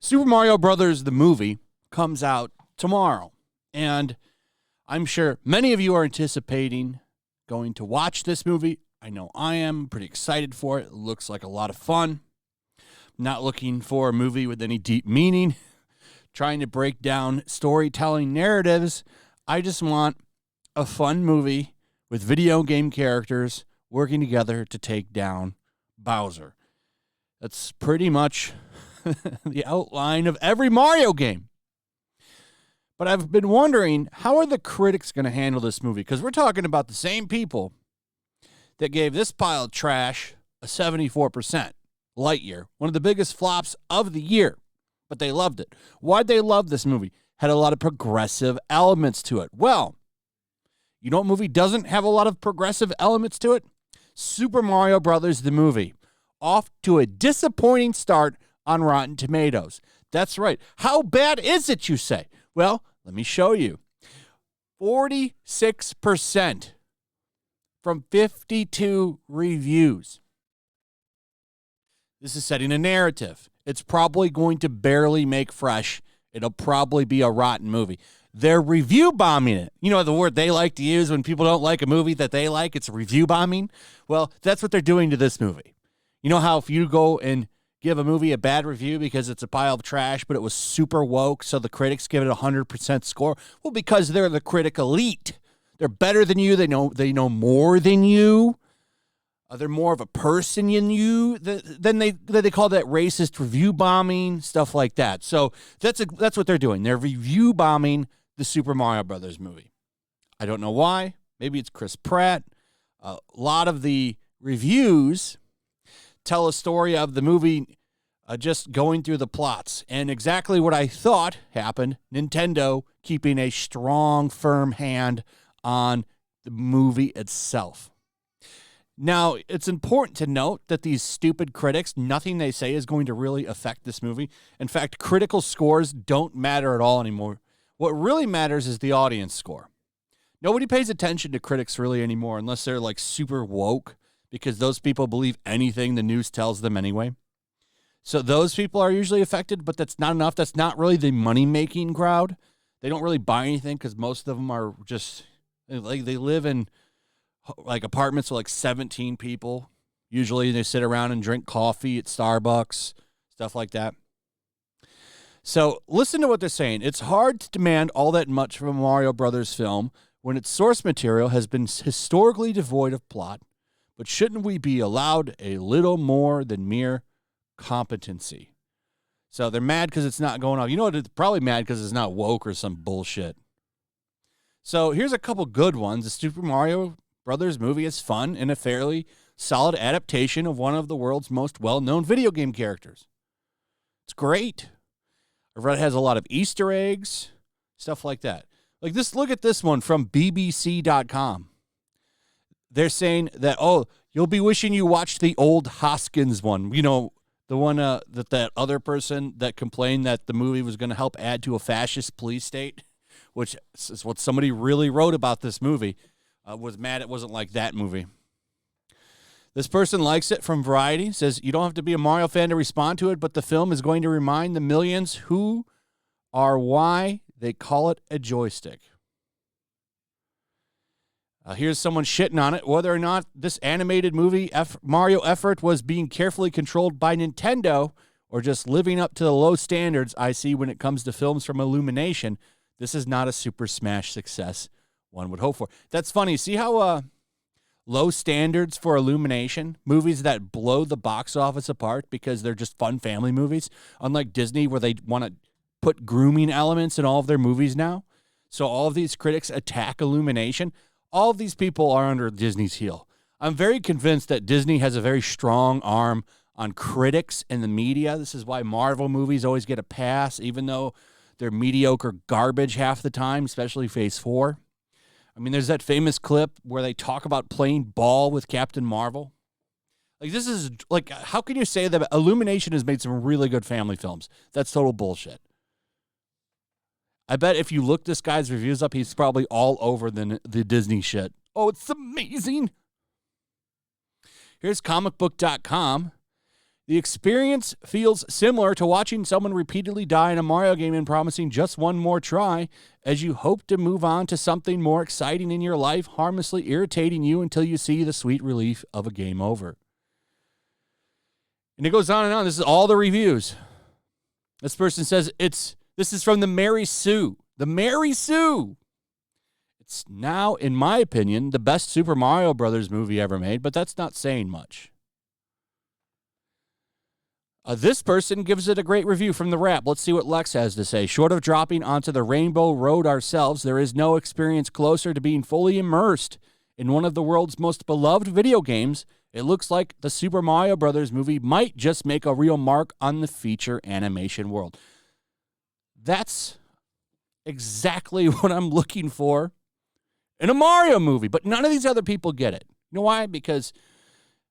Super Mario Brothers, the movie, comes out tomorrow. And I'm sure many of you are anticipating going to watch this movie. I know I am pretty excited for it. It looks like a lot of fun. Not looking for a movie with any deep meaning, trying to break down storytelling narratives. I just want a fun movie with video game characters working together to take down Bowser. That's pretty much the outline of every Mario game. But I've been wondering, how are the critics going to handle this movie? Because we're talking about the same people that gave this pile of trash a 74%. Lightyear, one of the biggest flops of the year. But they loved it. Why'd they love this movie? Had a lot of progressive elements to it. Well, you know what movie doesn't have a lot of progressive elements to it? Super Mario Brothers, the movie. Off to a disappointing start on Rotten Tomatoes. That's right. How bad is it, you say? Well, let me show you. 46% from 52 reviews. This is setting a narrative. It's probably going to barely make fresh. It'll probably be a rotten movie. They're review bombing it. You know the word they like to use when people don't like a movie that they like? It's review bombing. Well, that's what they're doing to this movie. You know how if you go and give a movie a bad review because it's a pile of trash, but it was super woke, so the critics give it a 100% score? Well, because they're the critic elite. They're better than you. They know more than you. They're more of a person than you. Then they call that racist review bombing, stuff like that. So that's what they're doing. They're review bombing the Super Mario Brothers movie. I don't know why. Maybe it's Chris Pratt. A lot of the reviews tell a story of the movie just going through the plots. And exactly what I thought happened, Nintendo keeping a strong, firm hand on the movie itself. Now, it's important to note that these stupid critics, nothing they say is going to really affect this movie. In fact, critical scores don't matter at all anymore. What really matters is the audience score. Nobody pays attention to critics really anymore unless they're like super woke, because those people believe anything the news tells them anyway. So those people are usually affected, but that's not enough. That's not really the money-making crowd. They don't really buy anything because most of them are just, like, they live in like apartments with like 17 people. Usually they sit around and drink coffee at Starbucks, stuff like that. So listen to what they're saying. It's hard to demand all that much from a Mario Brothers film when its source material has been historically devoid of plot. But shouldn't we be allowed a little more than mere competency? So they're mad because it's not going off. You know what? It's probably mad because it's not woke or some bullshit. So here's a couple good ones. The Super Mario Brothers movie is fun and a fairly solid adaptation of one of the world's most well-known video game characters. It's great. I've read it has a lot of Easter eggs, stuff like that. Like this, look at this one from BBC.com. They're saying that, oh, you'll be wishing you watched the old Hoskins one. You know, the one that other person that complained that the movie was going to help add to a fascist police state, which is what somebody really wrote about this movie, was mad it wasn't like that movie. This person likes it from Variety, says, you don't have to be a Mario fan to respond to it, but the film is going to remind the millions who are why they call it a joystick. Here's someone shitting on it. Whether or not this animated movie Mario effort was being carefully controlled by Nintendo or just living up to the low standards I see when it comes to films from Illumination, this is not a Super Smash success one would hope for. That's funny. See how low standards for Illumination, movies that blow the box office apart because they're just fun family movies, unlike Disney where they want to put grooming elements in all of their movies now. So all of these critics attack Illumination. All of these people are under Disney's heel. I'm very convinced that Disney has a very strong arm on critics and the media. This is why Marvel movies always get a pass, even though they're mediocre garbage half the time, especially Phase 4. I mean, there's that famous clip where they talk about playing ball with Captain Marvel. Like, this is, like, how can you say that Illumination has made some really good family films? That's total bullshit. I bet if you look this guy's reviews up, he's probably all over the Disney shit. Oh, it's amazing. Here's comicbook.com. The experience feels similar to watching someone repeatedly die in a Mario game and promising just one more try as you hope to move on to something more exciting in your life, harmlessly irritating you until you see the sweet relief of a game over. And it goes on and on. This is all the reviews. This person says this is from the Mary Sue. The Mary Sue. It's now, in my opinion, the best Super Mario Brothers movie ever made, but that's not saying much. This person gives it a great review from the Wrap. Let's see what Lex has to say. Short of dropping onto the Rainbow Road ourselves, there is no experience closer to being fully immersed in one of the world's most beloved video games. It looks like the Super Mario Brothers movie might just make a real mark on the feature animation world. That's exactly what I'm looking for in a Mario movie, but none of these other people get it. You know why? Because,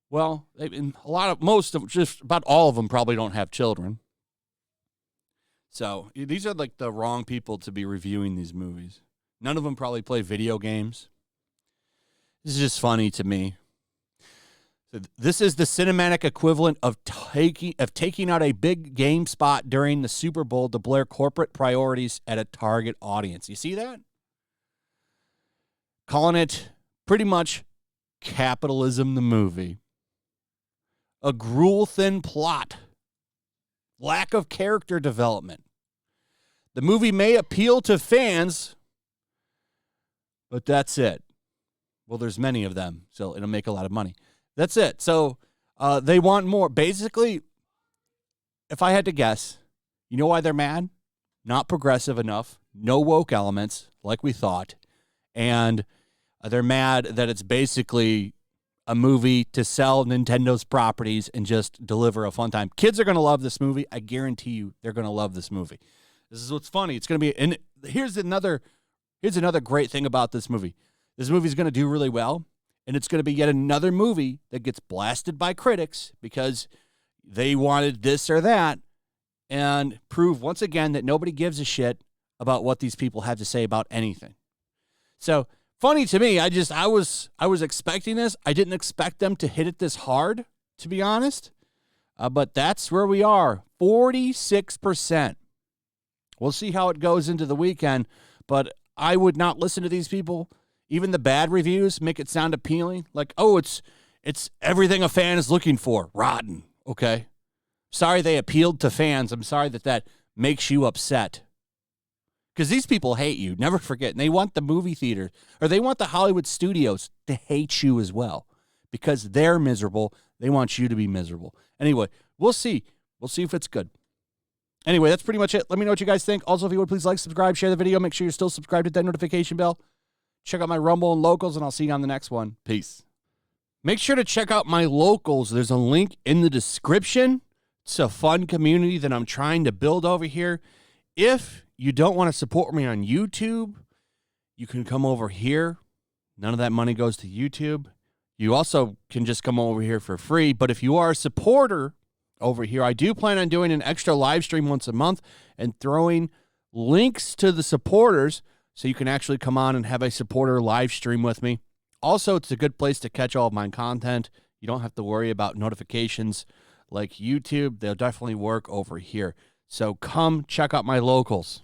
well, just about all of them probably don't have children. So these are like the wrong people to be reviewing these movies. None of them probably play video games. This is just funny to me. So this is the cinematic equivalent of taking out a big game spot during the Super Bowl to blare corporate priorities at a target audience. You see that? Calling it pretty much Capitalism the movie. A gruel-thin plot. Lack of character development. The movie may appeal to fans, but that's it. Well, there's many of them, so it'll make a lot of money. That's it. So they want more. Basically, if I had to guess, you know why they're mad? Not progressive enough. No woke elements, like we thought. And they're mad that it's basically a movie to sell Nintendo's properties and just deliver a fun time. Kids are going to love this movie. I guarantee you they're going to love this movie. This is what's funny. It's going to be, and here's another great thing about this movie. This movie is going to do really well, and it's going to be yet another movie that gets blasted by critics because they wanted this or that, and prove once again that nobody gives a shit about what these people have to say about anything. So funny to me. I was expecting this. I didn't expect them to hit it this hard, to be honest. But that's where we are. 46%. We'll see how it goes into the weekend. But I would not listen to these people. Even the bad reviews make it sound appealing. Like, oh, it's everything a fan is looking for. Rotten. Okay. Sorry they appealed to fans. I'm sorry that makes you upset. Because these people hate you. Never forget. And they want the movie theater, or they want the Hollywood studios to hate you as well. Because they're miserable. They want you to be miserable. Anyway, we'll see. We'll see if it's good. Anyway, that's pretty much it. Let me know what you guys think. Also, if you would, please like, subscribe, share the video. Make sure you're still subscribed, hit that notification bell. Check out my Rumble and Locals, and I'll see you on the next one. Peace. Make sure to check out my Locals. There's a link in the description. It's a fun community that I'm trying to build over here. If you don't want to support me on YouTube, you can come over here. None of that money goes to YouTube. You also can just come over here for free. But if you are a supporter over here, I do plan on doing an extra live stream once a month and throwing links to the supporters so you can actually come on and have a supporter live stream with me. Also, it's a good place to catch all of my content. You don't have to worry about notifications like YouTube. They'll definitely work over here. So come check out my Locals.